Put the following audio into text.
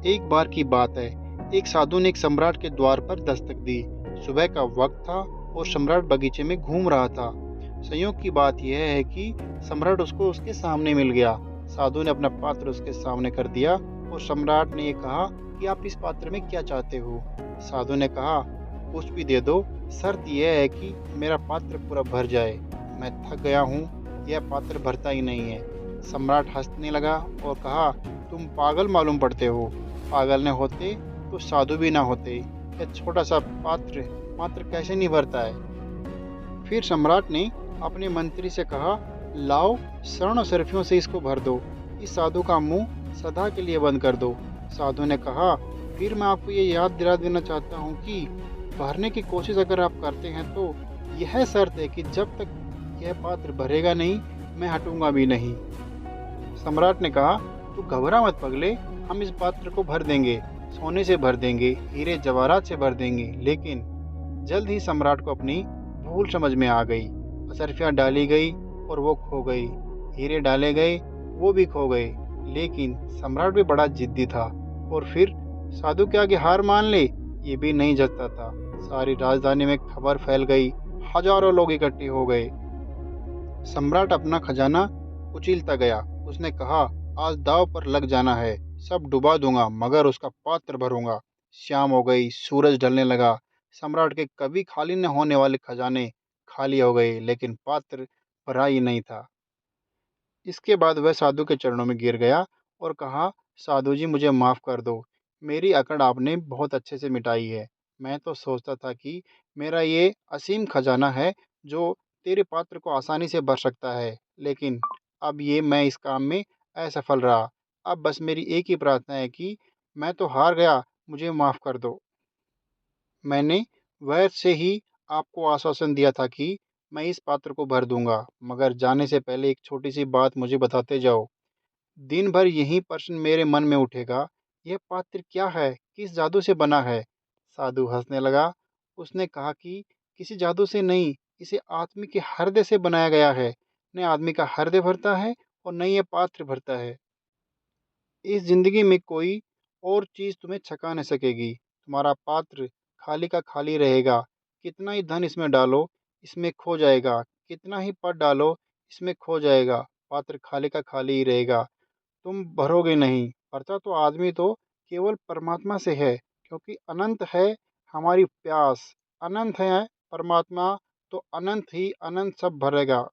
एक बार की बात है, एक साधु ने एक सम्राट के द्वार पर दस्तक दी। सुबह का वक्त था और सम्राट बगीचे में घूम रहा था। संयोग की बात यह है कि सम्राट उसको उसके सामने मिल गया। साधु ने अपना पात्र उसके सामने कर दिया और सम्राट ने ये कहा कि आप इस पात्र में क्या चाहते हो। साधु ने कहा, कुछ भी दे दो, शर्त यह है कि मेरा पात्र पूरा भर जाए। मैं थक गया हूँ, यह पात्र भरता ही नहीं है। सम्राट हंसने लगा और कहा, तुम पागल मालूम पड़ते हो। पागल न होते तो साधु भी ना होते। यह छोटा सा पात्र मात्र कैसे नहीं भरता है। फिर सम्राट ने अपने मंत्री से कहा, लाओ, स्वर्ण सरफियों से इसको भर दो। इस साधु का मुंह सदा के लिए बंद कर दो। साधु ने कहा, फिर मैं आपको ये याद दिला देना चाहता हूँ कि भरने की कोशिश अगर आप करते हैं तो यह शर्त है कि जब तक यह पात्र भरेगा नहीं, मैं हटूंगा भी नहीं। सम्राट ने कहा, तू घबरा मत पगले, हम इस पात्र को भर देंगे, सोने से भर देंगे, हीरे जवाहरात से भर देंगे। लेकिन जल्द ही सम्राट को अपनी भूल समझ में आ गई। असरफियाँ डाली गई और वो खो गई। हीरे डाले गए, वो भी खो गए। लेकिन सम्राट भी बड़ा जिद्दी था और फिर साधु के आगे हार मान ले, ये भी नहीं जचता था। सारी राजधानी में खबर फैल गई। हजारों लोग इकट्ठे हो गए। सम्राट अपना खजाना कुचलता गया। उसने कहा, आज दांव पर लग जाना है, सब डुबा दूंगा मगर उसका पात्र भरूंगा। शाम हो गई, सूरज ढलने लगा। सम्राट के कभी खाली न होने वाले खजाने खाली हो गए, लेकिन पात्र भरा ही नहीं था। इसके बाद वह साधु के चरणों में गिर गया और कहा, साधु जी, मुझे माफ़ कर दो। मेरी अकड़ आपने बहुत अच्छे से मिटाई है। मैं तो सोचता था कि मेरा ये असीम खजाना है जो तेरे पात्र को आसानी से भर सकता है, लेकिन अब ये मैं इस काम में असफल रहा। अब बस मेरी एक ही प्रार्थना है कि मैं तो हार गया, मुझे माफ़ कर दो। मैंने वैध से ही आपको आश्वासन दिया था कि मैं इस पात्र को भर दूंगा, मगर जाने से पहले एक छोटी सी बात मुझे बताते जाओ। दिन भर यही प्रश्न मेरे मन में उठेगा, यह पात्र क्या है, किस जादू से बना है। साधु हंसने लगा। उसने कहा कि किसी जादू से नहीं, इसे आदमी के हृदय से बनाया गया है। न आदमी का हृदय भरता है और न ये पात्र भरता है। इस जिंदगी में कोई और चीज तुम्हें छका न सकेगी। तुम्हारा पात्र खाली का खाली रहेगा। कितना ही धन इसमें डालो, इसमें खो जाएगा। कितना ही पद डालो, इसमें खो जाएगा। पात्र खाली का खाली ही रहेगा। तुम भरोगे नहीं। भरता तो आदमी तो केवल परमात्मा से है, क्योंकि अनंत है हमारी प्यास। अनंत है परमात्मा, तो अनंत ही अनंत सब भरेगा।